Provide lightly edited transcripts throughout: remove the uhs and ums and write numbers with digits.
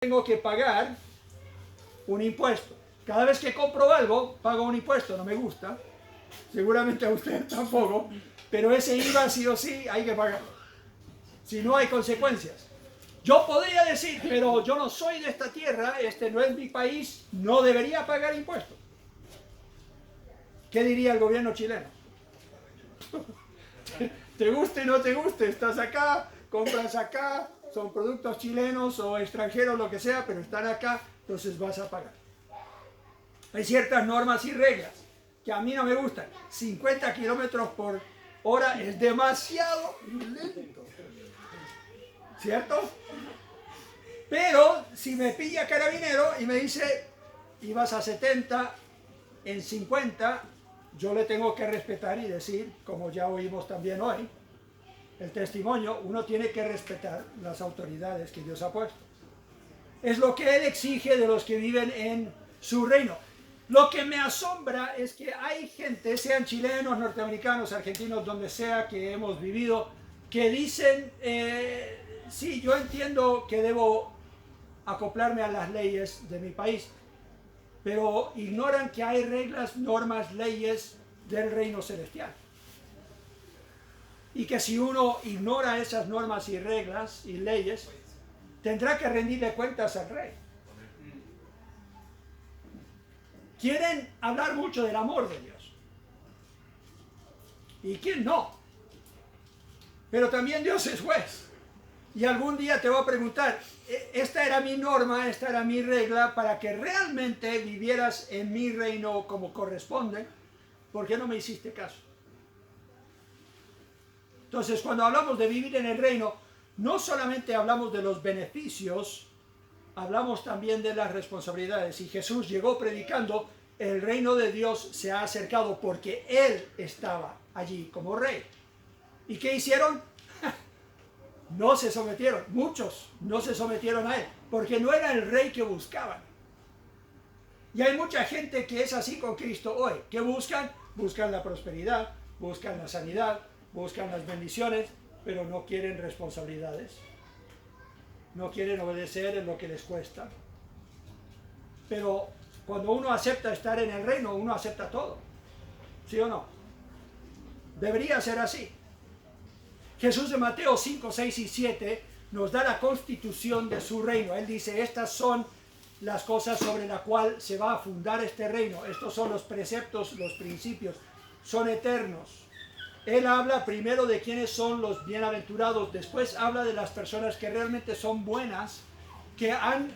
tengo que pagar un impuesto. Cada vez que compro algo, pago un impuesto, no me gusta. Seguramente a usted tampoco, pero ese IVA sí o sí hay que pagarlo. Si no hay consecuencias. Yo podría decir, pero yo no soy de esta tierra, este no es mi país, no debería pagar impuestos. ¿Qué diría el gobierno chileno? Te guste o no te guste, estás acá, compras acá, son productos chilenos o extranjeros, lo que sea, pero están acá, entonces vas a pagar. Hay ciertas normas y reglas que a mí no me gustan. 50 kilómetros por hora es demasiado lento, ¿cierto? Pero si me pilla carabinero y me dice, ibas a 70 en 50, yo le tengo que respetar y decir, como ya oímos también hoy, el testimonio, uno tiene que respetar las autoridades que Dios ha puesto. Es lo que Él exige de los que viven en su reino. Lo que me asombra es que hay gente, sean chilenos, norteamericanos, argentinos, donde sea que hemos vivido, que dicen, sí, yo entiendo que debo acoplarme a las leyes de mi país, pero ignoran que hay reglas, normas, leyes del reino celestial. Y que si uno ignora esas normas y reglas y leyes, tendrá que rendirle cuentas al rey. Quieren hablar mucho del amor de Dios. ¿Y quién no? Pero también Dios es juez. Y algún día te va a preguntar, esta era mi norma, esta era mi regla, para que realmente vivieras en mi reino como corresponde, ¿por qué no me hiciste caso? Entonces, cuando hablamos de vivir en el reino, no solamente hablamos de los beneficios, hablamos también de las responsabilidades. Y Jesús llegó predicando, el reino de Dios se ha acercado porque Él estaba allí como rey. ¿Y qué hicieron? No se sometieron, muchos no se sometieron a Él, porque no era el rey que buscaban. Y hay mucha gente que es así con Cristo hoy. ¿Qué buscan? Buscan la prosperidad, buscan la sanidad, buscan las bendiciones, pero no quieren responsabilidades. No quieren obedecer en lo que les cuesta. Pero cuando uno acepta estar en el reino, uno acepta todo. ¿Sí o no? Debería ser así. Jesús de Mateo 5, 6 y 7 nos da la constitución de su reino. Él dice, estas son las cosas sobre las cuales se va a fundar este reino. Estos son los preceptos, los principios. Son eternos. Él habla primero de quiénes son los bienaventurados, después habla de las personas que realmente son buenas, que han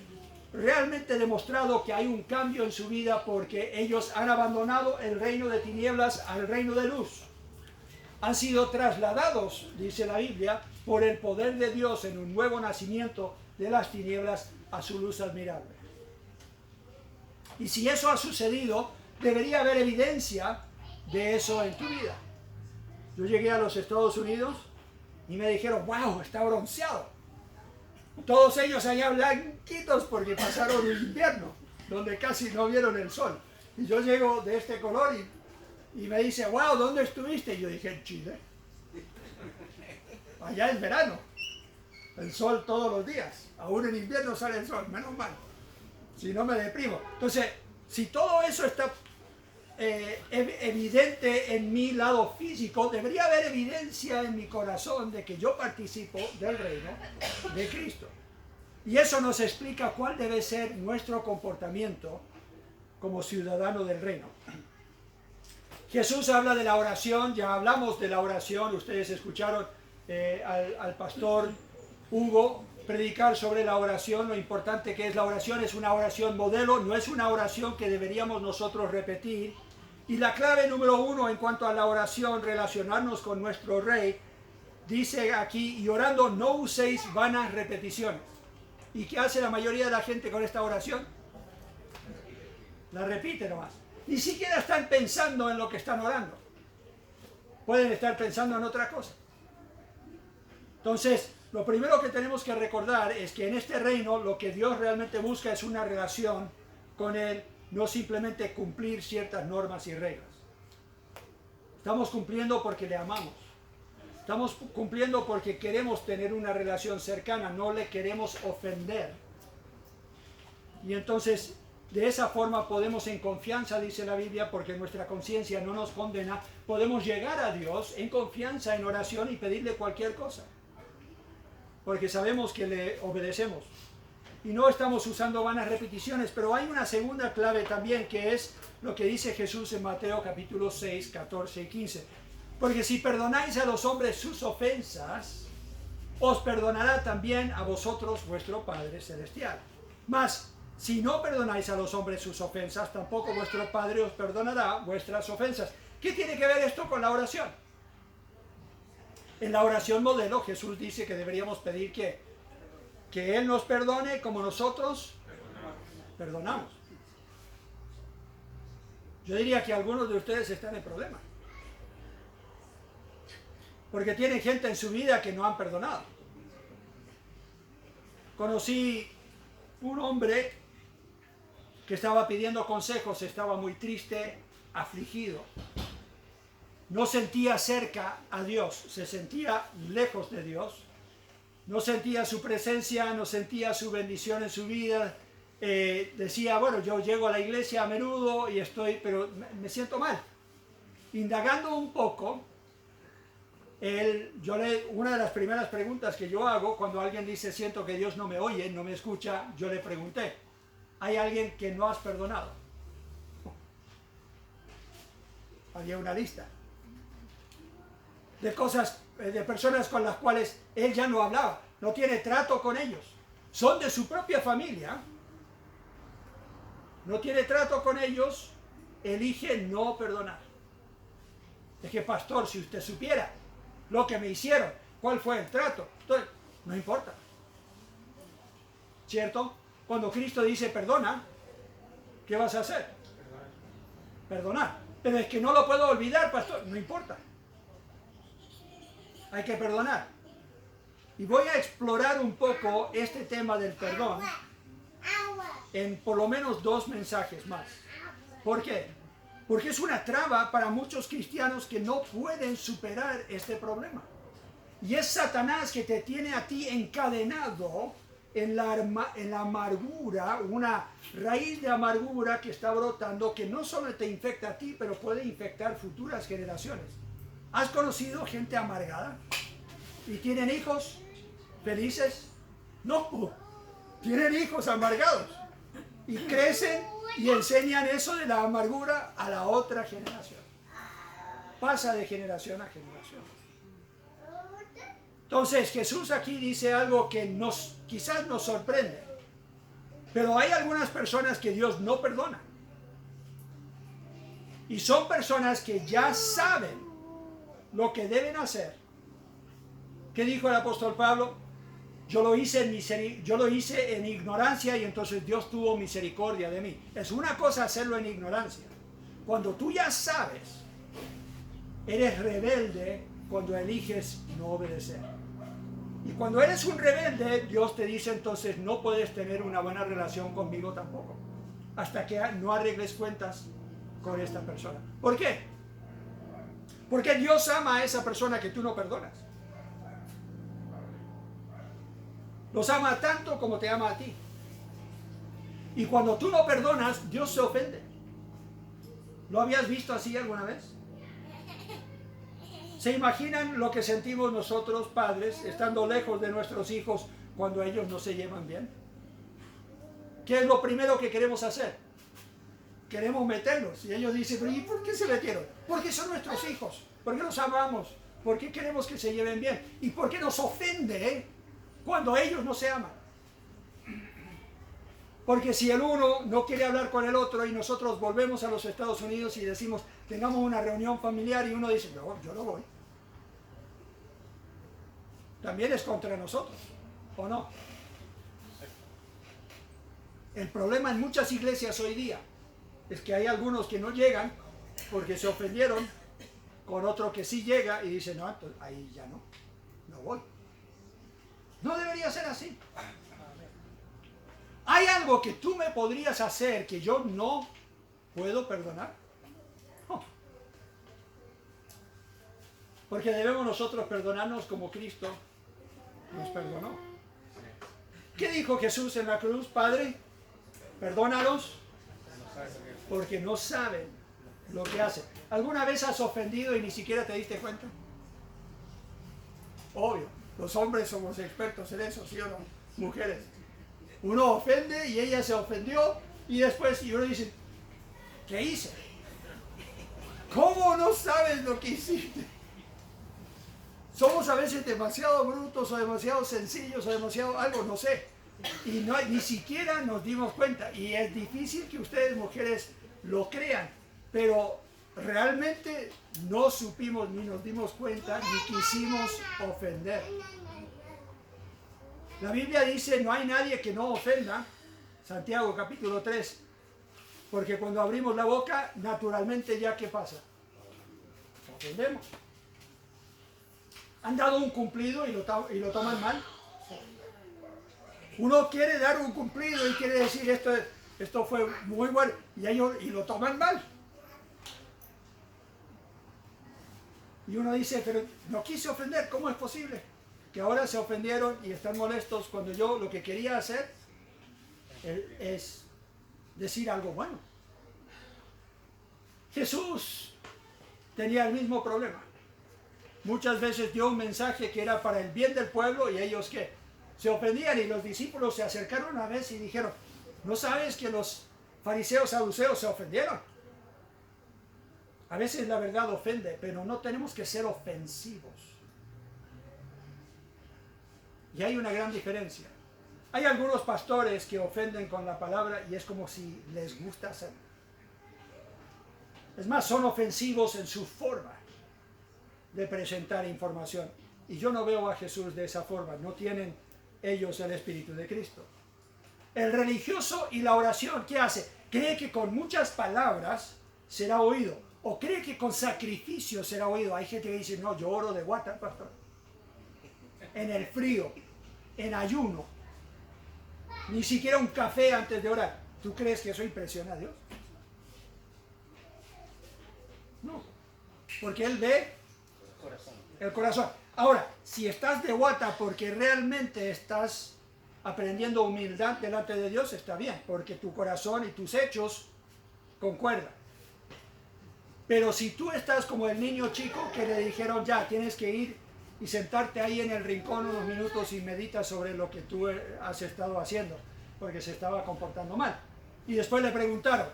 realmente demostrado que hay un cambio en su vida porque ellos han abandonado el reino de tinieblas al reino de luz. Han sido trasladados, dice la Biblia, por el poder de Dios en un nuevo nacimiento de las tinieblas a su luz admirable. Y si eso ha sucedido, debería haber evidencia de eso en tu vida. Yo llegué a los Estados Unidos y me dijeron, wow, está bronceado. Todos ellos allá blanquitos porque pasaron un invierno, donde casi no vieron el sol. Y yo llego de este color y me dice, wow, ¿dónde estuviste? Y yo dije, en Chile. Allá es verano. El sol todos los días. Aún en invierno sale el sol, menos mal. Si no me deprimo. Entonces, si todo eso está evidente en mi lado físico, debería haber evidencia en mi corazón de que yo participo del reino de Cristo. Y eso nos explica cuál debe ser nuestro comportamiento como ciudadano del reino. Jesús habla de la oración, ya hablamos de la oración, ustedes escucharon al pastor Hugo predicar sobre la oración, lo importante que es la oración. Es una oración modelo, no es una oración que deberíamos nosotros repetir. Y la clave número 1 en cuanto a la oración, relacionarnos con nuestro Rey, dice aquí, y orando no uséis vanas repeticiones. ¿Y qué hace la mayoría de la gente con esta oración? La repite nomás. Ni siquiera están pensando en lo que están orando. Pueden estar pensando en otra cosa. Entonces, lo primero que tenemos que recordar es que en este reino lo que Dios realmente busca es una relación con Él, no simplemente cumplir ciertas normas y reglas. Estamos cumpliendo porque le amamos. Estamos cumpliendo porque queremos tener una relación cercana, no le queremos ofender. Y entonces, de esa forma podemos en confianza, dice la Biblia, porque nuestra conciencia no nos condena, podemos llegar a Dios en confianza, en oración y pedirle cualquier cosa. Porque sabemos que le obedecemos. Y no estamos usando vanas repeticiones, pero hay una segunda clave también, que es lo que dice Jesús en Mateo capítulo 6, 14 y 15. Porque si perdonáis a los hombres sus ofensas, os perdonará también a vosotros vuestro Padre Celestial. Mas, si no perdonáis a los hombres sus ofensas, tampoco vuestro Padre os perdonará vuestras ofensas. ¿Qué tiene que ver esto con la oración? En la oración modelo, Jesús dice que deberíamos pedir que Él nos perdone como nosotros perdonamos. Yo diría que algunos de ustedes están en problema. Porque tienen gente en su vida que no han perdonado. Conocí un hombre que estaba pidiendo consejos, estaba muy triste, afligido. No sentía cerca a Dios, se sentía lejos de Dios. No sentía su presencia, no sentía su bendición en su vida. Decía, bueno, yo llego a la iglesia a menudo y pero me siento mal. Indagando un poco, una de las primeras preguntas que yo hago cuando alguien dice, siento que Dios no me oye, no me escucha, yo le pregunté, ¿hay alguien que no has perdonado? Había una lista de personas con las cuales él ya no hablaba, no tiene trato con ellos, son de su propia familia, no tiene trato con ellos, elige no perdonar. Es que, pastor, si usted supiera lo que me hicieron, cuál fue el trato, entonces, no importa, ¿cierto? Cuando Cristo dice perdona, ¿qué vas a hacer? Perdonar. Pero es que no lo puedo olvidar, pastor, no importa. Hay que perdonar. Y voy a explorar un poco este tema del perdón en por lo menos 2 mensajes más. ¿Por qué? Porque es una traba para muchos cristianos que no pueden superar este problema. Y es Satanás que te tiene a ti encadenado en la amargura, una raíz de amargura que está brotando, que no solo te infecta a ti, pero puede infectar futuras generaciones. ¿Has conocido gente amargada? ¿Y tienen hijos felices? No, tienen hijos amargados. Y crecen y enseñan eso de la amargura a la otra generación. Pasa de generación a generación. Entonces Jesús aquí dice algo que quizás nos sorprende. Pero hay algunas personas que Dios no perdona. Y son personas que ya saben lo que deben hacer. ¿Qué dijo el apóstol Pablo? Yo lo hice en ignorancia y entonces Dios tuvo misericordia de mí. Es una cosa hacerlo en ignorancia. Cuando tú ya sabes, eres rebelde cuando eliges no obedecer. Y cuando eres un rebelde, Dios te dice entonces no puedes tener una buena relación conmigo tampoco. Hasta que no arregles cuentas con esta persona. ¿Por qué? Porque Dios ama a esa persona que tú no perdonas. Los ama tanto como te ama a ti. Y cuando tú no perdonas, Dios se ofende. ¿Lo habías visto así alguna vez? ¿Se imaginan lo que sentimos nosotros, padres, estando lejos de nuestros hijos cuando ellos no se llevan bien? ¿Qué es lo primero que queremos hacer? Queremos meterlos. Y ellos dicen, ¿y por qué se metieron? Porque son nuestros hijos. ¿Por qué los amamos? ¿Por qué queremos que se lleven bien? ¿Y por qué nos ofende cuando ellos no se aman? Porque si el uno no quiere hablar con el otro y nosotros volvemos a los Estados Unidos y decimos, tengamos una reunión familiar y uno dice, yo no voy. También es contra nosotros, ¿o no? El problema en muchas iglesias hoy día es que hay algunos que no llegan porque se ofendieron con otro que sí llega y dice, no, entonces, ahí ya no voy. No debería ser así. ¿Hay algo que tú me podrías hacer que yo no puedo perdonar? No. Porque debemos nosotros perdonarnos como Cristo nos perdonó. ¿Qué dijo Jesús en la cruz? Padre, Perdónalos porque no saben lo que hacen. ¿Alguna vez has ofendido y ni siquiera te diste cuenta? Obvio, los hombres somos expertos en eso, ¿sí o no? Mujeres. Uno ofende y ella se ofendió y después uno dice, ¿qué hice? ¿Cómo no sabes lo que hiciste? Somos a veces demasiado brutos o demasiado sencillos o demasiado algo, no sé. Y no, ni siquiera nos dimos cuenta. Y es difícil que ustedes, mujeres, lo crean. Pero realmente no supimos ni nos dimos cuenta ni quisimos ofender. La Biblia dice, no hay nadie que no ofenda. Santiago capítulo 3. Porque cuando abrimos la boca, naturalmente ya ¿qué pasa? Ofendemos. ¿Han dado un cumplido y lo toman mal? Uno quiere dar un cumplido y quiere decir esto fue muy bueno y lo toman mal. Y uno dice, pero no quise ofender, ¿cómo es posible? Que ahora se ofendieron y están molestos cuando yo lo que quería hacer es decir algo bueno. Jesús tenía el mismo problema. Muchas veces dio un mensaje que era para el bien del pueblo y ellos ¿qué? Se ofendían y los discípulos se acercaron una vez y dijeron, ¿no sabes que los fariseos saduceos se ofendieron? A veces la verdad ofende, pero no tenemos que ser ofensivos. Y hay una gran diferencia. Hay algunos pastores que ofenden con la palabra y es como si les gusta hacerlo. Es más, son ofensivos en su forma de presentar información. Y yo no veo a Jesús de esa forma. No tienen ellos el Espíritu de Cristo. El religioso y la oración, ¿qué hace? Cree que con muchas palabras será oído. O cree que con sacrificio será oído. Hay gente que dice, no, yo oro de guata, pastor. En el frío, en ayuno. Ni siquiera un café antes de orar. ¿Tú crees que eso impresiona a Dios? No. Porque Él ve el corazón. Ahora, si estás de guata porque realmente estás aprendiendo humildad delante de Dios, está bien, porque tu corazón y tus hechos concuerdan. Pero si tú estás como el niño chico que le dijeron ya, tienes que ir y sentarte ahí en el rincón unos minutos y meditas sobre lo que tú has estado haciendo, porque se estaba comportando mal. Y después le preguntaron,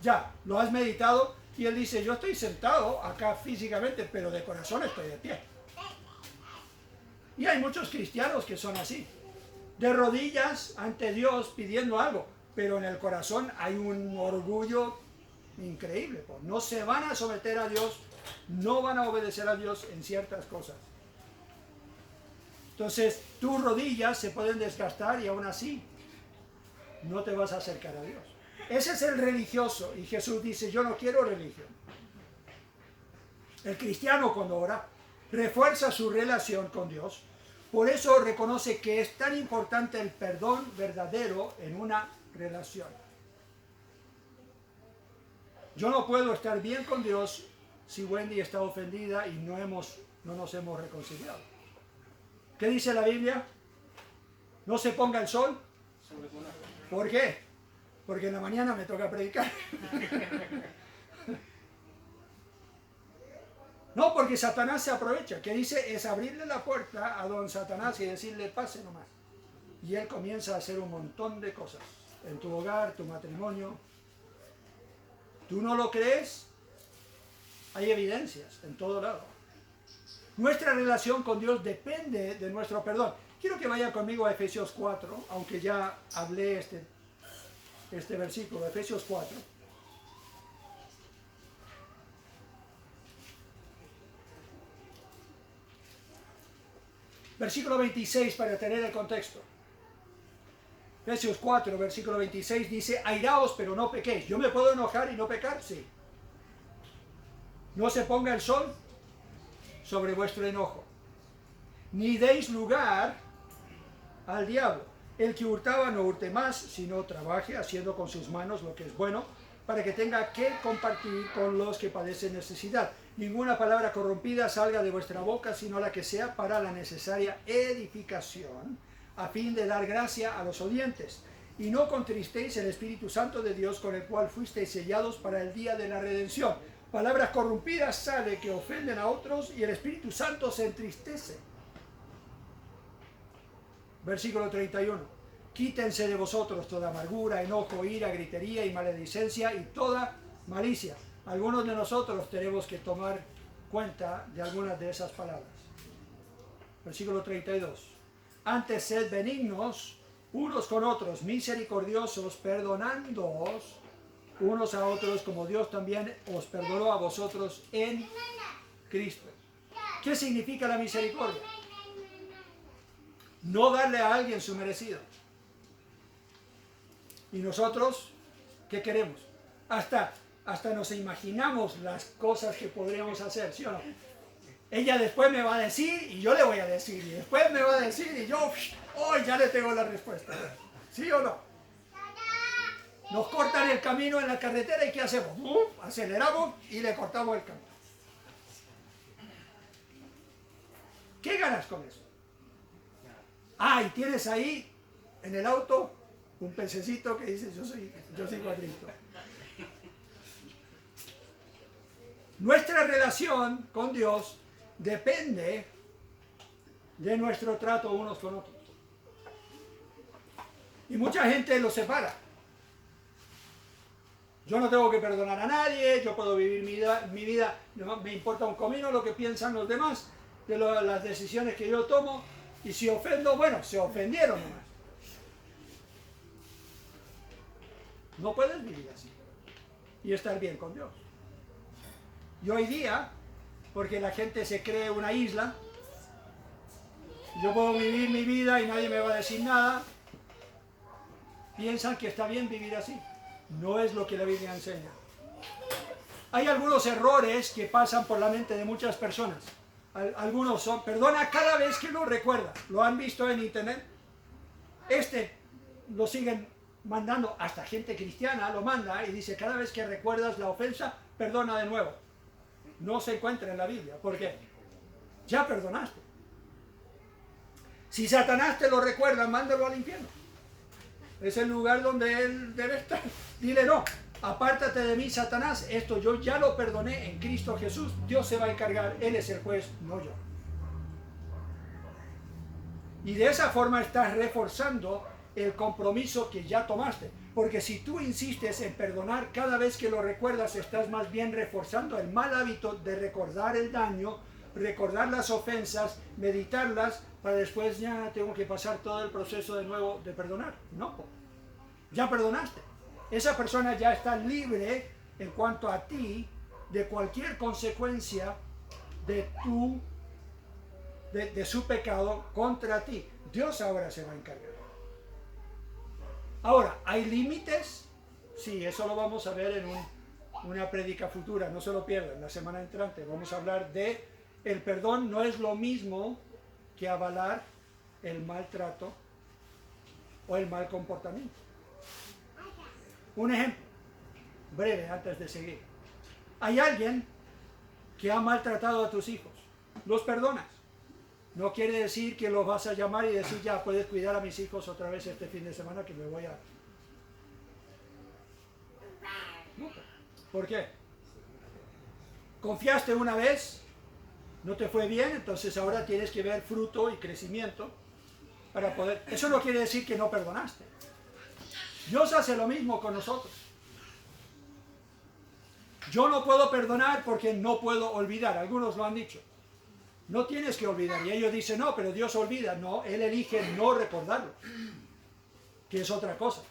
ya, ¿lo has meditado? Y él dice, yo estoy sentado acá físicamente, pero de corazón estoy de pie. Y hay muchos cristianos que son así, de rodillas ante Dios pidiendo algo, pero en el corazón hay un orgullo increíble. Pues no se van a someter a Dios, no van a obedecer a Dios en ciertas cosas. Entonces, tus rodillas se pueden desgastar y aún así no te vas a acercar a Dios. Ese es el religioso y Jesús dice, yo no quiero religión. El cristiano cuando ora refuerza su relación con Dios. Por eso reconoce que es tan importante el perdón verdadero en una relación. Yo no puedo estar bien con Dios si Wendy está ofendida y no nos hemos reconciliado. ¿Qué dice la Biblia? No se ponga el sol. ¿Por qué? Porque en la mañana me toca predicar. No, porque Satanás se aprovecha. ¿Qué dice? Es abrirle la puerta a don Satanás y decirle, pase nomás. Y él comienza a hacer un montón de cosas. En tu hogar, tu matrimonio. ¿Tú no lo crees? Hay evidencias en todo lado. Nuestra relación con Dios depende de nuestro perdón. Quiero que vayan conmigo a Efesios 4, aunque ya hablé este versículo, Efesios 4. Versículo 26 para tener el contexto. Efesios 4, versículo 26 dice, airaos pero no pequéis. ¿Yo me puedo enojar y no pecar? Sí. No se ponga el sol sobre vuestro enojo, ni deis lugar al diablo. El que hurtaba no hurte más, sino trabaje haciendo con sus manos lo que es bueno, para que tenga que compartir con los que padecen necesidad. Ninguna palabra corrompida salga de vuestra boca, sino la que sea para la necesaria edificación, a fin de dar gracia a los oyentes. y no contristéis el Espíritu Santo de Dios, con el cual fuisteis sellados para el día de la redención. Palabras corrompidas sale que ofenden a otros y el Espíritu Santo se entristece. Versículo 31. Quítense de vosotros toda amargura, enojo, ira, gritería y maledicencia y toda malicia. Algunos de nosotros tenemos que tomar cuenta de algunas de esas palabras. Versículo 32. Antes sed benignos unos con otros, misericordiosos, perdonándoos unos a otros, como Dios también os perdonó a vosotros en Cristo. ¿Qué significa la misericordia? No darle a alguien su merecido. Y nosotros, ¿qué queremos? Hasta nos imaginamos las cosas que podríamos hacer, ¿sí o no? Ella después me va a decir y yo le voy a decir, y después me va a decir y yo, hoy ya le tengo la respuesta. ¿Sí o no? Nos cortan el camino en la carretera y ¿qué hacemos? Aceleramos y le cortamos el camino. ¿Qué ganas con eso? Y tienes ahí en el auto un pececito que dice yo sigo a Cristo. Nuestra relación con Dios depende de nuestro trato unos con otros. Y mucha gente lo separa. Yo no tengo que perdonar a nadie, yo puedo vivir mi vida, no me importa un comino lo que piensan los demás, de las decisiones que yo tomo, y si ofendo, bueno, se ofendieron nomás. No puedes vivir así y estar bien con Dios. Y hoy día, porque la gente se cree una isla, yo puedo vivir mi vida y nadie me va a decir nada, piensan que está bien vivir así. No es lo que la Biblia enseña. Hay algunos errores que pasan por la mente de muchas personas. Algunos son, perdona cada vez que lo recuerda. ¿Lo han visto en internet? Lo siguen mandando, hasta gente cristiana lo manda y dice, cada vez que recuerdas la ofensa, perdona de nuevo. No se encuentra en la Biblia. ¿Por qué? Ya perdonaste. Si Satanás te lo recuerda, mándalo al infierno. Es el lugar donde él debe estar. Dile no, apártate de mí, Satanás. Esto yo ya lo perdoné en Cristo Jesús. Dios se va a encargar. Él es el juez, no yo. Y de esa forma estás reforzando el compromiso que ya tomaste. Porque si tú insistes en perdonar cada vez que lo recuerdas, estás más bien reforzando el mal hábito de recordar el daño, recordar las ofensas, meditarlas, para después ya tengo que pasar todo el proceso de nuevo de perdonar. No, ya perdonaste. Esa persona ya está libre en cuanto a ti de cualquier consecuencia de su pecado contra ti. Dios ahora se va a encargar. Ahora, ¿hay límites? Sí, eso lo vamos a ver en una prédica futura, no se lo pierdan, la semana entrante. Vamos a hablar de el perdón no es lo mismo que avalar el maltrato o el mal comportamiento. Un ejemplo breve antes de seguir. Hay alguien que ha maltratado a tus hijos, los perdonas. No quiere decir que los vas a llamar y decir ya puedes cuidar a mis hijos otra vez este fin de semana que me voy a... No. ¿Por qué? Confiaste una vez, no te fue bien, entonces ahora tienes que ver fruto y crecimiento para poder... Eso no quiere decir que no perdonaste. Dios hace lo mismo con nosotros. Yo no puedo perdonar porque no puedo olvidar. Algunos lo han dicho. No tienes que olvidar. Y ellos dicen, no, pero Dios olvida. No, Él elige no recordarlo, que es otra cosa.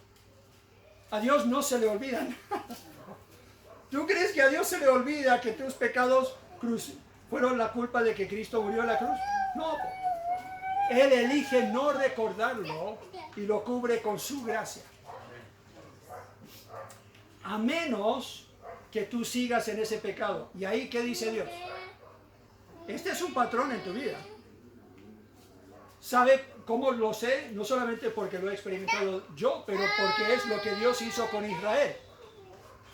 A Dios no se le olvida. ¿Tú crees que a Dios se le olvida que tus pecados fueron la culpa de que Cristo murió en la cruz? No. Él elige no recordarlo y lo cubre con su gracia. A menos que tú sigas en ese pecado. ¿Y ahí qué dice Dios? Este es un patrón en tu vida. ¿Sabe cómo lo sé? No solamente porque lo he experimentado yo, pero porque es lo que Dios hizo con Israel.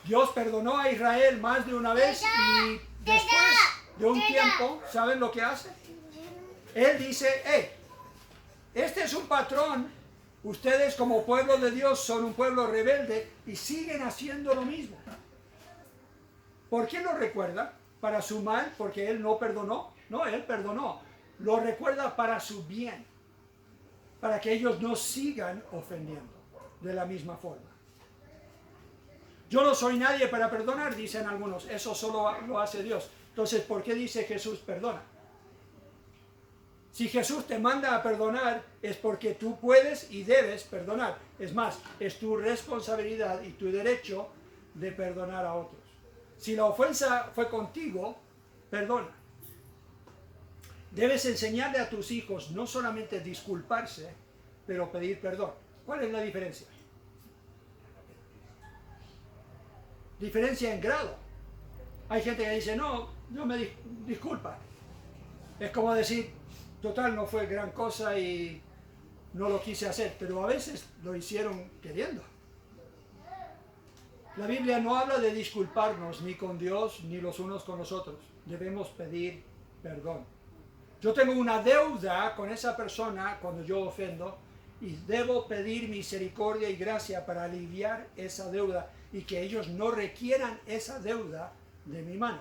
Dios perdonó a Israel más de una vez y después de un tiempo, ¿saben lo que hace? Él dice, este es un patrón Ustedes como pueblo de Dios son un pueblo rebelde y siguen haciendo lo mismo. ¿Por qué lo recuerda? ¿Para su mal? ¿Porque Él no perdonó? No, Él perdonó. Lo recuerda para su bien. Para que ellos no sigan ofendiendo de la misma forma. Yo no soy nadie para perdonar, dicen algunos. Eso solo lo hace Dios. Entonces, ¿por qué dice Jesús perdona? Si Jesús te manda a perdonar, es porque tú puedes y debes perdonar. Es más, es tu responsabilidad y tu derecho de perdonar a otros. Si la ofensa fue contigo, perdona. Debes enseñarle a tus hijos no solamente disculparse, pero pedir perdón. ¿Cuál es la diferencia? Diferencia en grado. Hay gente que dice, no, yo me disculpa. Es como decir, total, no fue gran cosa y no lo quise hacer, pero a veces lo hicieron queriendo. La Biblia no habla de disculparnos ni con Dios ni los unos con los otros. Debemos pedir perdón. Yo tengo una deuda con esa persona cuando yo ofendo y debo pedir misericordia y gracia para aliviar esa deuda y que ellos no requieran esa deuda de mi mano.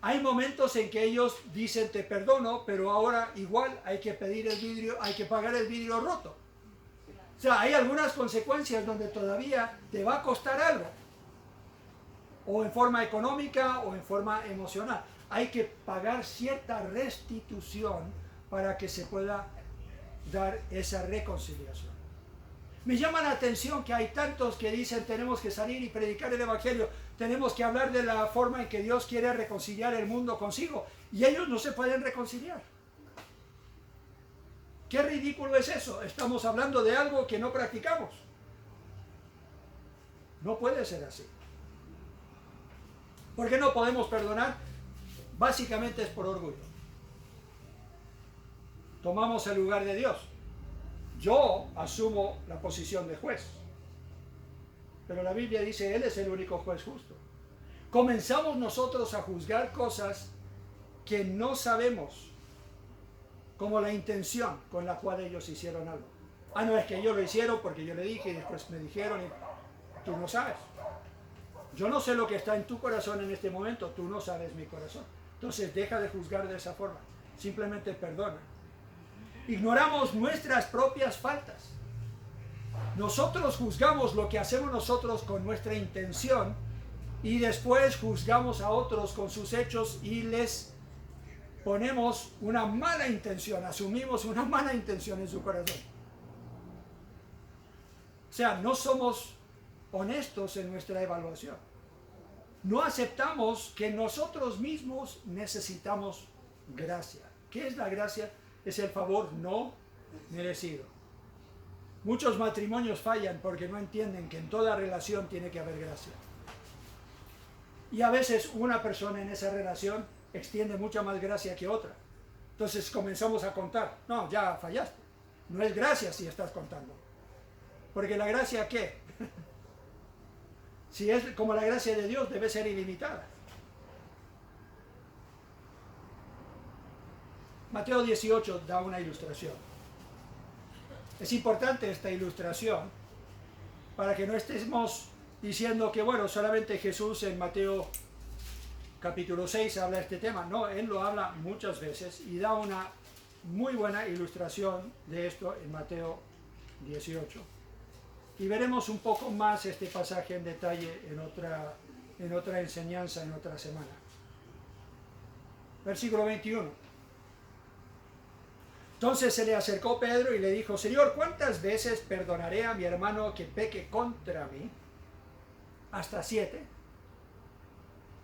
Hay momentos en que ellos dicen te perdono, pero ahora igual hay que pedir el vidrio, hay que pagar el vidrio roto. O sea, hay algunas consecuencias donde todavía te va a costar algo. O en forma económica o en forma emocional. Hay que pagar cierta restitución para que se pueda dar esa reconciliación. Me llama la atención que hay tantos que dicen tenemos que salir y predicar el Evangelio, tenemos que hablar de la forma en que Dios quiere reconciliar el mundo consigo, y ellos no se pueden reconciliar. ¿Qué ridículo es eso? Estamos hablando de algo que no practicamos. No puede ser así. ¿Por qué no podemos perdonar? Básicamente es por orgullo. Tomamos el lugar de Dios. Yo asumo la posición de juez. Pero la Biblia dice, Él es el único juez justo. Comenzamos nosotros a juzgar cosas que no sabemos, como la intención con la cual ellos hicieron algo. Ah, no, es que ellos lo hicieron porque yo le dije y después me dijeron y tú no sabes. Yo no sé lo que está en tu corazón en este momento, tú no sabes mi corazón. Entonces deja de juzgar de esa forma, simplemente perdona. Ignoramos nuestras propias faltas. Nosotros juzgamos lo que hacemos nosotros con nuestra intención y después juzgamos a otros con sus hechos y les ponemos una mala intención, asumimos una mala intención en su corazón. O sea, no somos honestos en nuestra evaluación. No aceptamos que nosotros mismos necesitamos gracia. ¿Qué es la gracia? Es el favor no merecido. Muchos matrimonios fallan porque no entienden que en toda relación tiene que haber gracia. Y a veces una persona en esa relación extiende mucha más gracia que otra. Entonces comenzamos a contar. No, ya fallaste. No es gracia si estás contando. Porque la gracia, ¿qué? Si es como la gracia de Dios, debe ser ilimitada. Mateo 18 da una ilustración. Es importante esta ilustración para que no estemos diciendo que, bueno, solamente Jesús en Mateo capítulo 6 habla de este tema. No, Él lo habla muchas veces y da una muy buena ilustración de esto en Mateo 18. Y veremos un poco más este pasaje en detalle en otra enseñanza, en otra semana. Versículo 21. Entonces se le acercó Pedro y le dijo, Señor, ¿cuántas veces perdonaré a mi hermano que peque contra mí? ¿Hasta 7?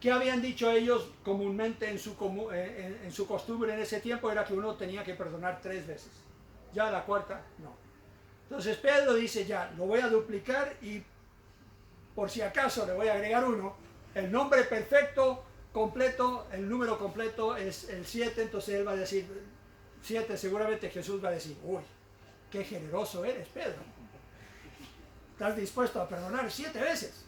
¿Qué habían dicho ellos comúnmente en su costumbre en ese tiempo? Era que uno tenía que perdonar 3 veces. Ya la cuarta, no. Entonces Pedro dice, ya, lo voy a duplicar y por si acaso le voy a agregar 1. El nombre perfecto, completo, el número completo es el 7, entonces él va a decir 7, seguramente Jesús va a decir, uy, qué generoso eres, Pedro. Estás dispuesto a perdonar 7 veces.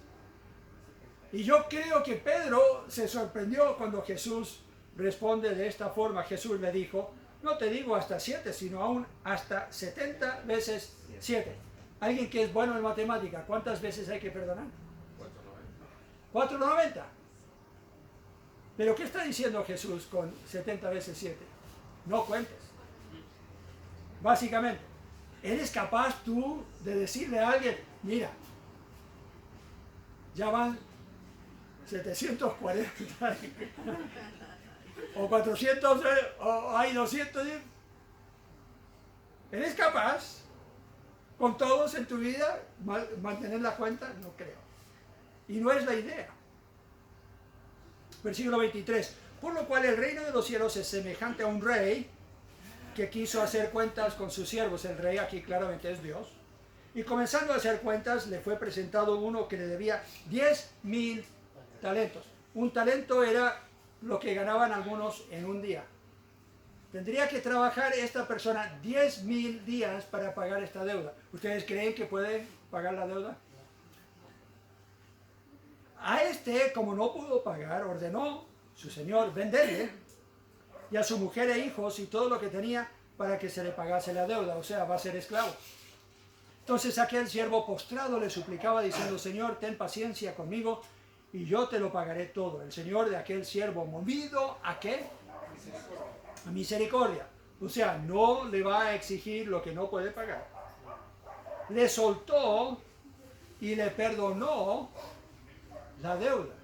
Y yo creo que Pedro se sorprendió cuando Jesús responde de esta forma. Jesús le dijo, no te digo hasta 7, sino aún hasta 70 veces 7. Alguien que es bueno en matemática, ¿cuántas veces hay que perdonar? 490. Pero ¿qué está diciendo Jesús con 70 veces 7? No cuentes. Básicamente, ¿eres capaz tú de decirle a alguien, mira, ya van 740 o 400 o hay 210? ¿Eres capaz con todos en tu vida mantener la cuenta? No creo. Y no es la idea. Versículo 23. Por lo cual el reino de los cielos es semejante a un rey que quiso hacer cuentas con sus siervos. El rey aquí claramente es Dios. Y comenzando a hacer cuentas, le fue presentado uno que le debía 10,000 talentos. Un talento era lo que ganaban algunos en un día. Tendría que trabajar esta persona 10,000 días para pagar esta deuda. ¿Ustedes creen que puede pagar la deuda? A este, como no pudo pagar, ordenó su señor venderle y a su mujer e hijos y todo lo que tenía para que se le pagase la deuda. O sea, va a ser esclavo. Entonces aquel siervo postrado le suplicaba diciendo, Señor, ten paciencia conmigo y yo te lo pagaré todo. El señor de aquel siervo, movido ¿a qué? A misericordia. O sea, no le va a exigir lo que no puede pagar. Le soltó y le perdonó la deuda.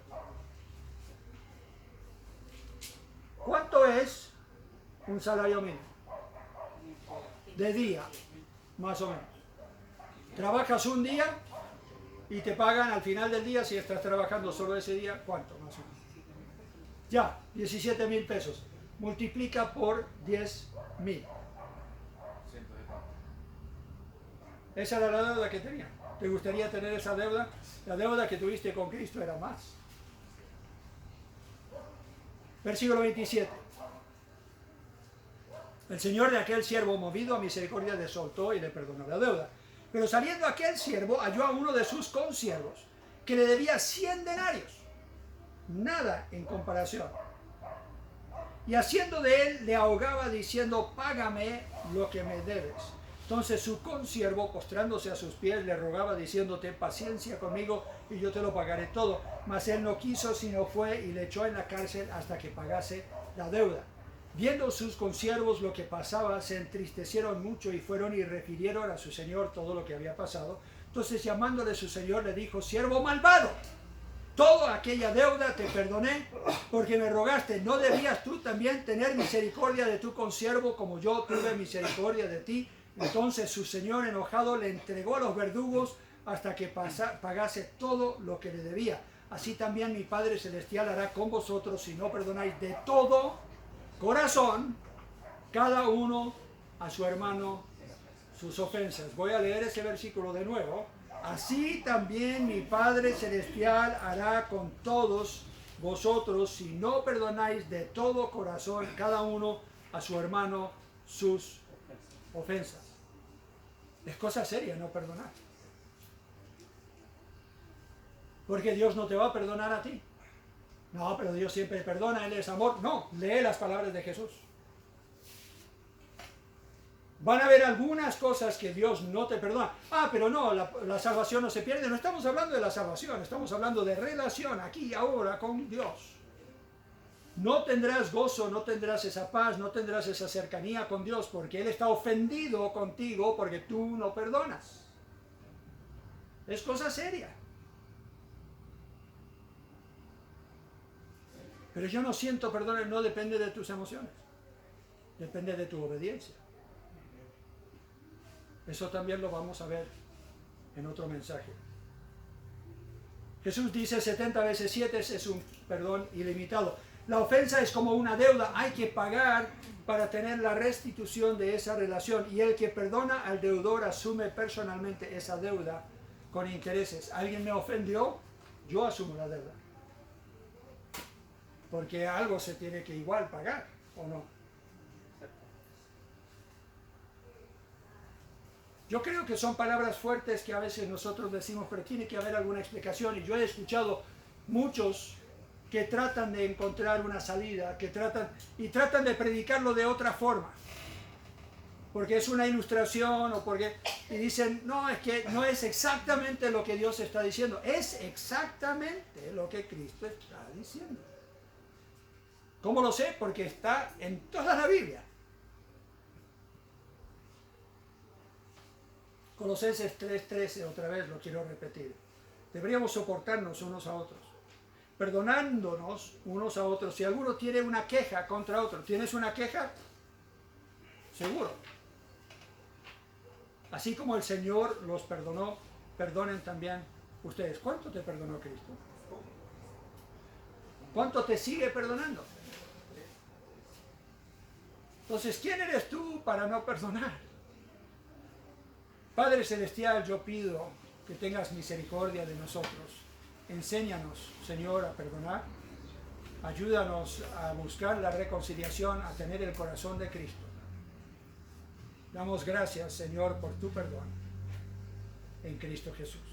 ¿Cuánto es un salario mínimo? De día, más o menos. Trabajas un día y te pagan al final del día, si estás trabajando solo ese día, ¿cuánto más o menos? Ya, 17,000 pesos. Multiplica por 10,000. Esa era la deuda que tenía. ¿Te gustaría tener esa deuda? La deuda que tuviste con Cristo era más. Versículo 27. El señor de aquel siervo, movido a misericordia, le soltó y le perdonó la deuda. Pero saliendo aquel siervo, halló a uno de sus consiervos, que le debía 100 denarios. Nada en comparación. Y haciendo de él, le ahogaba diciendo, págame lo que me debes. Entonces su consiervo, postrándose a sus pies, le rogaba diciendo, ten paciencia conmigo y yo te lo pagaré todo. Mas él no quiso, sino fue y le echó en la cárcel hasta que pagase la deuda. Viendo sus consiervos lo que pasaba, se entristecieron mucho y fueron y refirieron a su señor todo lo que había pasado. Entonces llamándole su señor le dijo, siervo malvado, toda aquella deuda te perdoné porque me rogaste. ¿No debías tú también tener misericordia de tu consiervo como yo tuve misericordia de ti? Entonces su señor enojado le entregó a los verdugos hasta que pagase todo lo que le debía. Así también mi Padre Celestial hará con vosotros si no perdonáis de todo corazón cada uno a su hermano sus ofensas. Voy a leer ese versículo de nuevo. Así también mi Padre Celestial hará con todos vosotros si no perdonáis de todo corazón cada uno a su hermano sus ofensas. Es cosa seria no perdonar. Porque Dios no te va a perdonar a ti. No, pero Dios siempre perdona, Él es amor. No, lee las palabras de Jesús. Van a haber algunas cosas que Dios no te perdona. Ah, pero no, la salvación no se pierde. No estamos hablando de la salvación, estamos hablando de relación aquí y ahora con Dios. No tendrás gozo, no tendrás esa paz, no tendrás esa cercanía con Dios porque Él está ofendido contigo porque tú no perdonas. Es cosa seria. Pero yo no siento perdón, no depende de tus emociones. Depende de tu obediencia. Eso también lo vamos a ver en otro mensaje. Jesús dice 70 veces 7 es un perdón ilimitado. La ofensa es como una deuda, hay que pagar para tener la restitución de esa relación. Y el que perdona al deudor asume personalmente esa deuda con intereses. ¿Alguien me ofendió? Yo asumo la deuda. Porque algo se tiene que igual pagar, ¿o no? Yo creo que son palabras fuertes que a veces nosotros decimos, pero tiene que haber alguna explicación. Y yo he escuchado muchos que tratan de encontrar una salida, que tratan de predicarlo de otra forma. porque es una ilustración o porque... Y dicen, no, es que no es exactamente lo que Dios está diciendo, es exactamente lo que Cristo está diciendo. ¿Cómo lo sé? Porque está en toda la Biblia. Colosenses 3:13, otra vez lo quiero repetir. Deberíamos soportarnos unos a otros, perdonándonos unos a otros. Si alguno tiene una queja contra otro, ¿tienes una queja? Seguro. Así como el Señor los perdonó, perdonen también ustedes. ¿Cuánto te perdonó Cristo? ¿Cuánto te sigue perdonando? Entonces, ¿quién eres tú para no perdonar? Padre Celestial, yo pido que tengas misericordia de nosotros. Enséñanos, Señor, a perdonar. Ayúdanos a buscar la reconciliación, a tener el corazón de Cristo. Damos gracias, Señor, por tu perdón en Cristo Jesús.